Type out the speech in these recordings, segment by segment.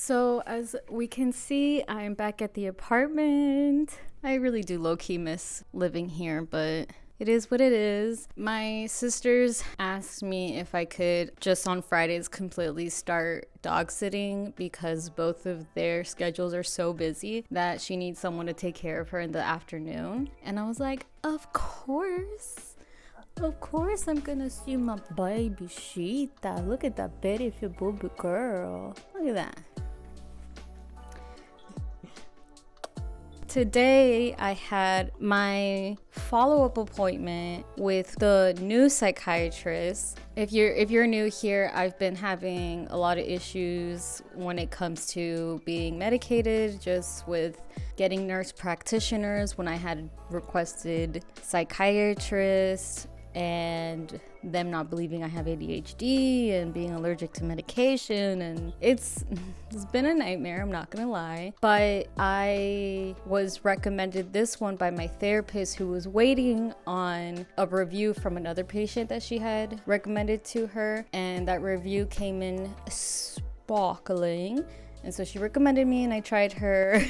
So as we can see, I'm back at the apartment. I really do low-key miss living here, but it is what it is. My sisters asked me if I could just on Fridays completely start dog sitting because both of their schedules are so busy that she needs someone to take care of her in the afternoon. And I was like, of course. Of course I'm gonna see my baby Sheeta. Look at that beautiful baby girl. Look at that. Today I had my follow-up appointment with the new psychiatrist. If you're new here, I've been having a lot of issues when it comes to being medicated, just with getting nurse practitioners when I had requested psychiatrists and them not believing I have ADHD and being allergic to medication, and it's been a nightmare, I'm not gonna lie. But I was recommended this one by my therapist, who was waiting on a review from another patient that she had recommended to her, and that review came in sparkling. And so she recommended me and I tried her.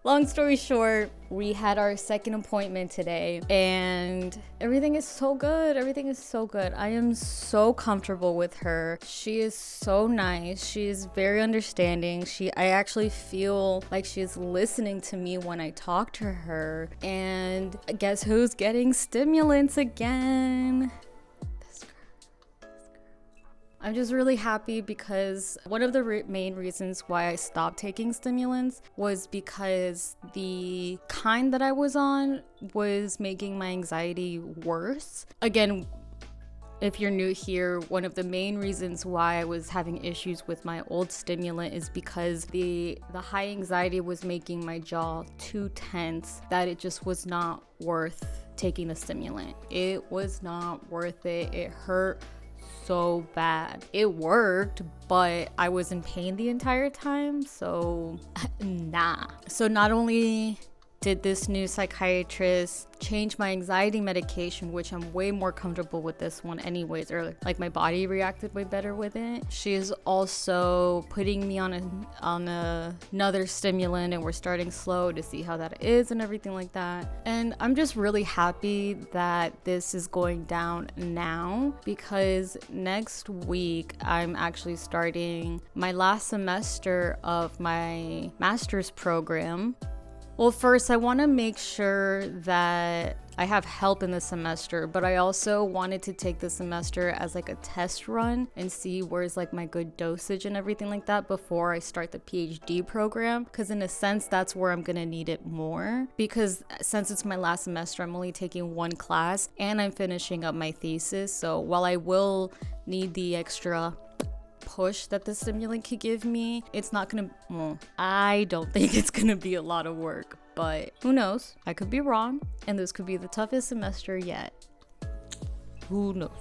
Long story short, we had our second appointment today and everything is so good. Everything is so good. I am so comfortable with her. She is so nice. She is very understanding. I actually feel like she's listening to me when I talk to her. And guess who's getting stimulants again? I'm just really happy because one of the main reasons why I stopped taking stimulants was because the kind that I was on was making my anxiety worse. Again, if you're new here, one of the main reasons why I was having issues with my old stimulant is because the high anxiety was making my jaw too tense, that it just was not worth taking the stimulant. It was not worth it. It hurt so bad. It worked, but I was in pain the entire time, so nah. So not only did this new psychiatrist change my anxiety medication, which I'm way more comfortable with this one anyways, or like my body reacted way better with it. She is also putting me on another stimulant, and we're starting slow to see how that is and everything like that. And I'm just really happy that this is going down now, because next week I'm actually starting my last semester of my master's program. Well, first, I want to make sure that I have help in the semester, but I also wanted to take the semester as like a test run and see where's like my good dosage and everything like that before I start the PhD program. Because in a sense, that's where I'm going to need it more. Because since it's my last semester, I'm only taking one class and I'm finishing up my thesis. So while I will need the extra push that the stimulant could give me, it's not gonna, well, I don't think it's gonna be a lot of work, but who knows? I could be wrong, and this could be the toughest semester yet. Who knows?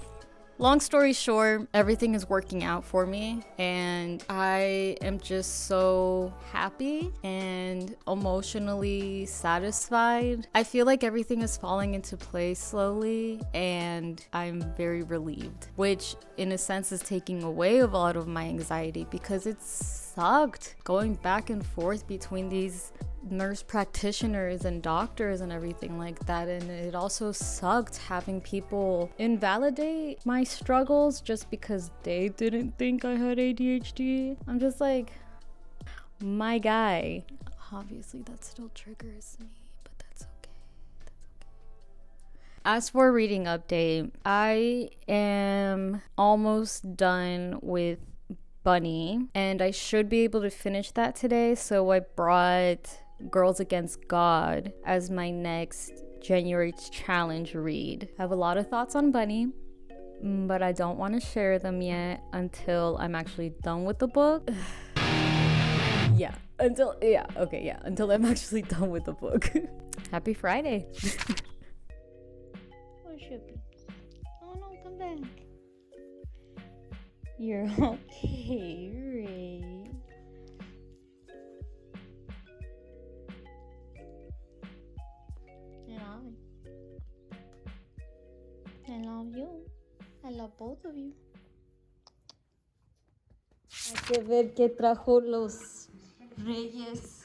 Long story short, everything is working out for me, and I am just so happy and emotionally satisfied. I feel like everything is falling into place slowly, and I'm very relieved, which in a sense is taking away a lot of my anxiety, because it sucked going back and forth between these nurse practitioners and doctors and everything like that. And it also sucked having people invalidate my struggles just because they didn't think I had ADHD. I'm just like, my guy. Obviously that still triggers me, but that's okay. As for reading update, I am almost done with Bunny, and I should be able to finish that today. So I brought Girls Against God as my next January challenge read. I have a lot of thoughts on Bunny, but I don't want to share them yet until I'm actually done with the book. Until I'm actually done with the book. Happy Friday. Where should be? Oh no, come back. You're okay, Ray. I love you. I love both of you. Hay que ver qué trajo los Reyes.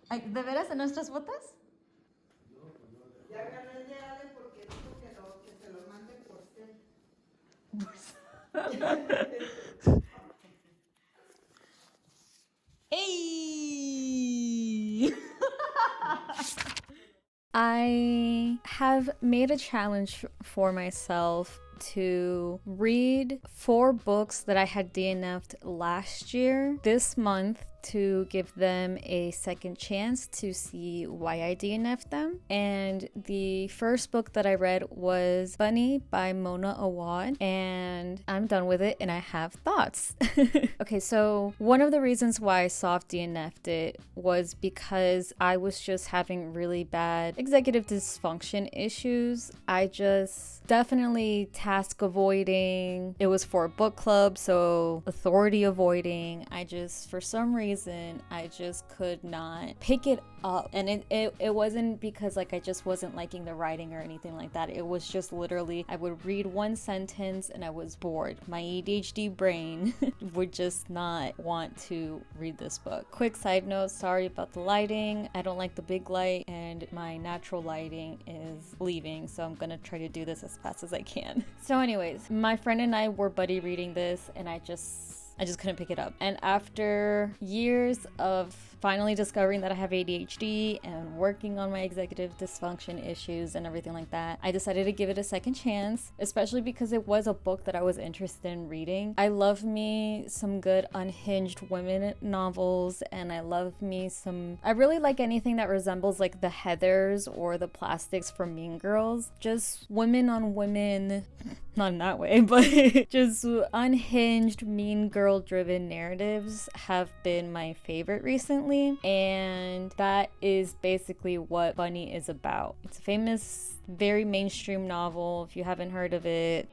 Ay, ¿de veras en nuestras fotos? Ya agarré el de Ale porque dijo que se lo mande por cel. ¡Ey! I have made a challenge for myself to read 4 books that I had DNF'd last year this month to give them a second chance to see why I DNF'd them. And the first book that I read was Bunny by Mona Awad, and I'm done with it and I have thoughts. Okay, so one of the reasons why I soft DNF'd it was because I was just having really bad executive dysfunction issues. I just definitely task avoiding. It was for a book club, so authority avoiding. For some reason, I just could not pick it up. And it wasn't because like I just wasn't liking the writing or anything like that. It was just literally I would read one sentence and I was bored. My ADHD brain would just not want to read this book. Quick side note, sorry about the lighting. I don't like the big light and my natural lighting is leaving, so I'm gonna try to do this as fast as I can. So anyways, my friend and I were buddy reading this and I just couldn't pick it up. And after years of finally discovering that I have ADHD and working on my executive dysfunction issues and everything like that, I decided to give it a second chance, especially because it was a book that I was interested in reading. I love me some good unhinged women novels, and I really like anything that resembles like the Heathers or the Plastics from Mean Girls. Just women on women, not in that way, but just unhinged, mean girl driven narratives have been my favorite recently. And that is basically what Bunny is about. It's a famous, very mainstream novel. If you haven't heard of it,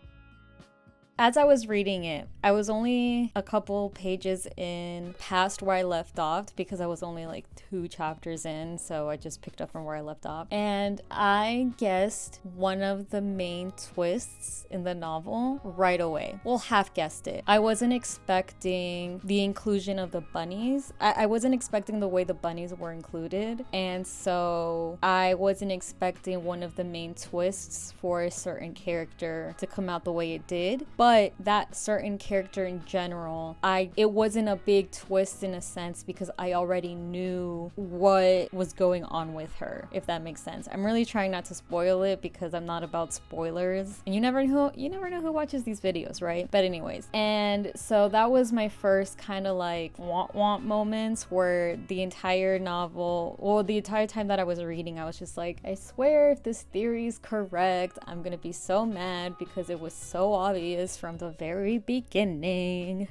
as I was reading it, I was only a couple pages in past where I left off because I was only like 2 chapters in, so I just picked up from where I left off. And I guessed one of the main twists in the novel right away. Well, half guessed it. I wasn't expecting the inclusion of the bunnies. I wasn't expecting the way the bunnies were included. And so I wasn't expecting one of the main twists for a certain character to come out the way it did. But that certain character in general, it wasn't a big twist in a sense because I already knew what was going on with her, if that makes sense. I'm really trying not to spoil it because I'm not about spoilers. And you never know who watches these videos, right? But anyways, and so that was my first kind of like want moments where the entire novel, well, the entire time that I was reading, I was just like, I swear if this theory is correct, I'm gonna be so mad because it was so obvious from the very beginning.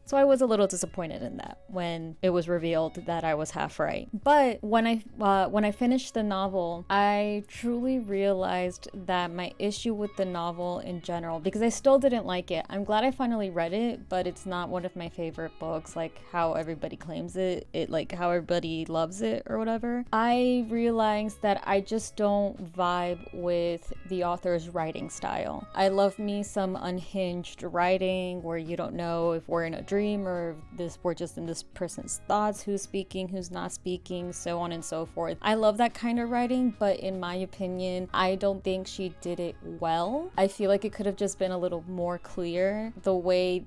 So I was a little disappointed in that when it was revealed that I was half right. But when I finished the novel, I truly realized that my issue with the novel in general, because I still didn't like it. I'm glad I finally read it, but it's not one of my favorite books, like how everybody claims it, like how everybody loves it or whatever. I realized that I just don't vibe with the author's writing style. I love me some unhinged writing where you don't know if we're in a dream or we're just in this person's thoughts, who's speaking, who's not speaking, so on and so forth. I love that kind of writing, but in my opinion, I don't think she did it well. I feel like it could have just been a little more clear. The way,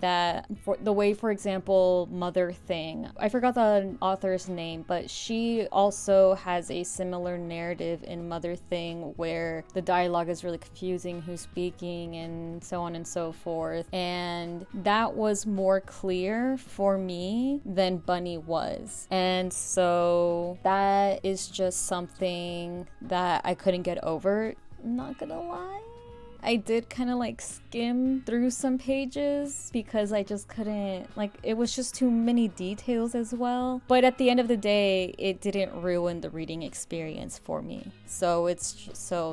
for example, Mother Thing, I forgot the author's name, but she also has a similar narrative in Mother Thing where the dialogue is really confusing, who's speaking, and so on and so forth. And that was more clear for me than Bunny was. And so that is just something that I couldn't get over. I'm not gonna lie. I did kind of like skim through some pages because I just couldn't, like, it was just too many details as well. But at the end of the day, it didn't ruin the reading experience for me. So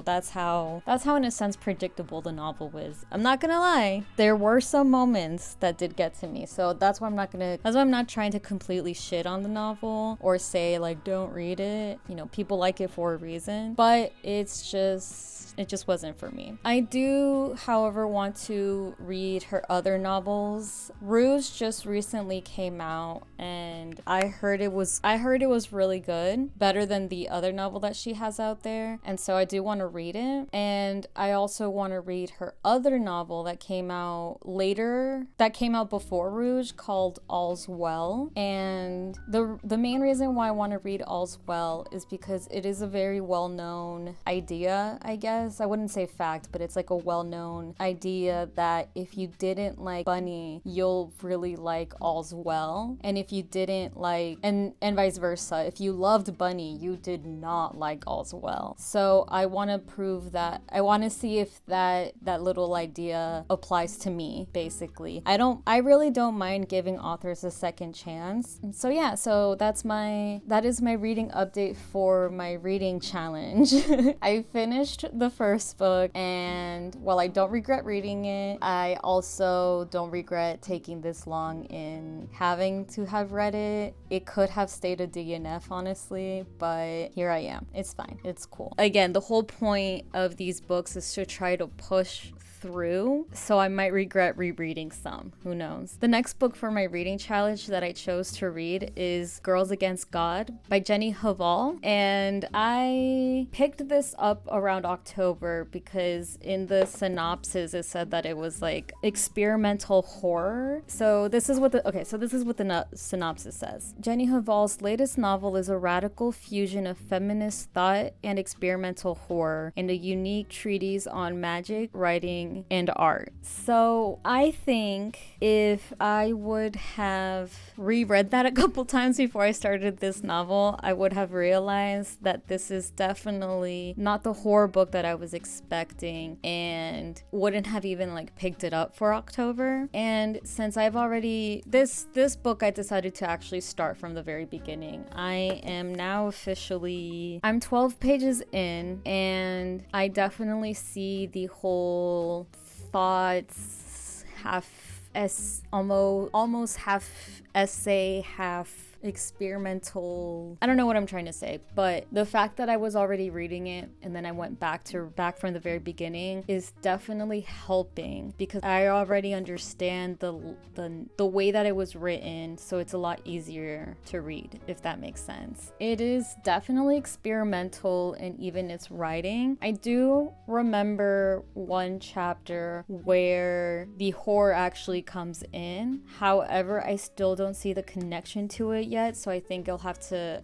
that's how in a sense predictable the novel was. I'm not gonna lie, there were some moments that did get to me. So that's why I'm not trying to completely shit on the novel or say like don't read it. You know, people like it for a reason, but it just wasn't for me. I do, however, want to read her other novels. Rouge just recently came out and I heard it was really good, better than the other novel that she has out there, and so I do want to read it. And I also want to read her other novel that came out before Rouge, called All's Well. And the main reason why I want to read All's Well is because it is a very well-known idea, I guess. I wouldn't say fact, but it's like a well-known idea that if you didn't like Bunny, you'll really like All's Well. And if you didn't like, and vice versa, if you loved Bunny, you did not like All's Well. So I want to prove that. I want to see if that little idea applies to me, basically. I really don't mind giving authors a second chance. So yeah, so that is my reading update for my reading challenge. I finished the first book, and while I don't regret reading it, I also don't regret taking this long in having to have read it. It could have stayed a DNF, honestly, but here I am. It's fine. It's cool. Again, the whole point of these books is to try to push through, so I might regret rereading some. Who knows? The next book for my reading challenge that I chose to read is Girls Against God by Jenny Haval, and I picked this up around October because in the synopsis it said that it was like experimental horror. So this is what the synopsis says. Jenny Haval's latest novel is a radical fusion of feminist thought and experimental horror and a unique treatise on magic, writing, and art. So I think if I would have reread that a couple times before I started this novel, I would have realized that this is definitely not the horror book that I was expecting, and wouldn't have even like picked it up for October. And since I've already this book, I decided to actually start from the very beginning. I am now I'm 12 pages in, and I definitely see the whole thoughts almost half essay, half experimental. I don't know what I'm trying to say, but the fact that I was already reading it and then I went back from the very beginning is definitely helping, because I already understand the way that it was written, so it's a lot easier to read, if that makes sense. It is definitely experimental in even its writing. I do remember one chapter where the horror actually comes in. However, I still don't see the connection to it yet, so I think I have to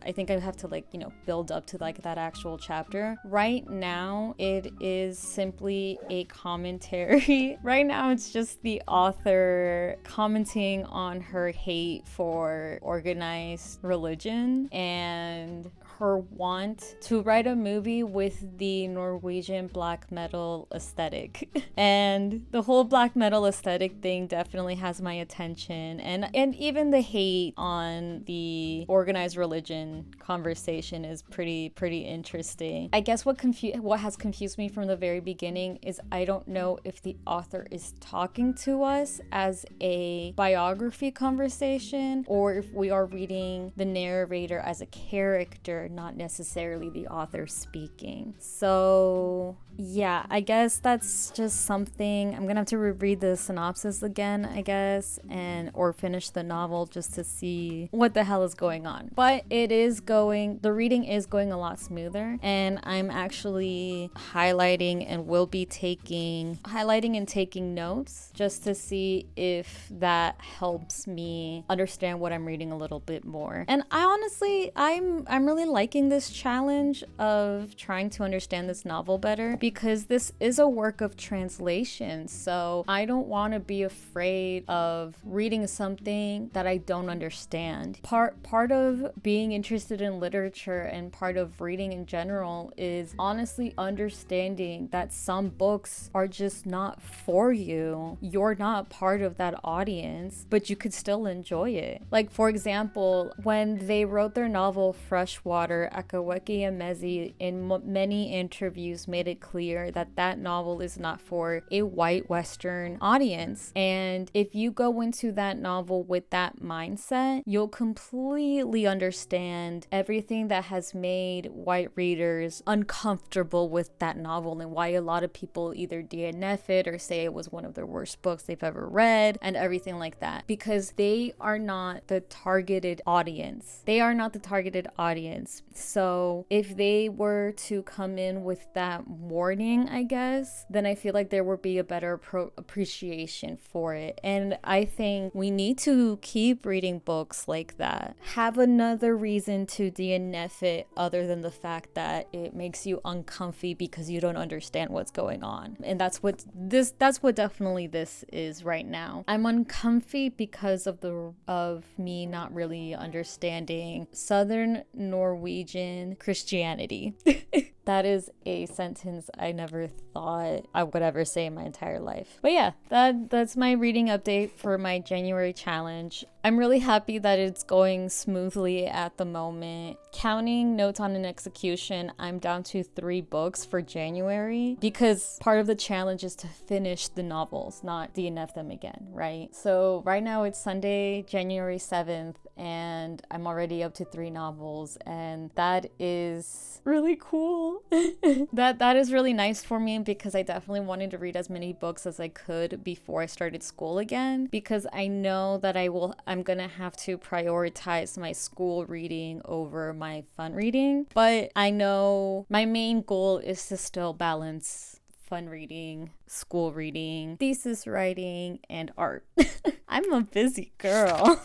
like, you know, build up to like that actual chapter. Right now it is simply a commentary. Right now it's just the author commenting on her hate for organized religion and her want to write a movie with the Norwegian black metal aesthetic. And the whole black metal aesthetic thing definitely has my attention, and even the hate on the organized religion conversation is pretty interesting. I guess what has confused me from the very beginning is I don't know if the author is talking to us as a biography conversation, or if we are reading the narrator as a character, not necessarily the author speaking. So yeah, I guess that's just something I'm gonna have to reread the synopsis again, I guess, or finish the novel just to see what the hell is going on. But the reading is going a lot smoother, and I'm actually highlighting and taking notes just to see if that helps me understand what I'm reading a little bit more. And I'm really liking this challenge of trying to understand this novel better, because this is a work of translation. So I don't want to be afraid of reading something that I don't understand. part of being interested in literature and part of reading in general is honestly understanding that some books are just not for you. You're not part of that audience, but you could still enjoy it. Like, for example, when they wrote their novel Freshwater, Akaweki Emezi in many interviews made it clear that that novel is not for a white Western audience. And if you go into that novel with that mindset, you'll completely understand everything that has made white readers uncomfortable with that novel and why a lot of people either DNF it or say it was one of the worst books they've ever read and everything like that, because they are not the targeted audience. They are not the targeted audience. So if they were to come in with that warning, I guess, then I feel like there would be a better appreciation for it. And I think we need to keep reading books like that. Have another reason to DNF it other than the fact that it makes you uncomfy because you don't understand what's going on. And that's what definitely this is right now. I'm uncomfy because of me not really understanding Southern Norwegian Christianity. That is a sentence I never thought I would ever say in my entire life. But yeah, that's my reading update for my January challenge. I'm really happy that it's going smoothly at the moment. Counting notes on an execution, I'm down to 3 books for January because part of the challenge is to finish the novels, not DNF them again, right? So right now it's Sunday, January 7th, and I'm already up to 3 novels, and that is really cool. That is really nice for me because I definitely wanted to read as many books as I could before I started school again, because I know that I'm gonna have to prioritize my school reading over my fun reading, but I know my main goal is to still balance fun reading, school reading, thesis writing, and art. I'm a busy girl.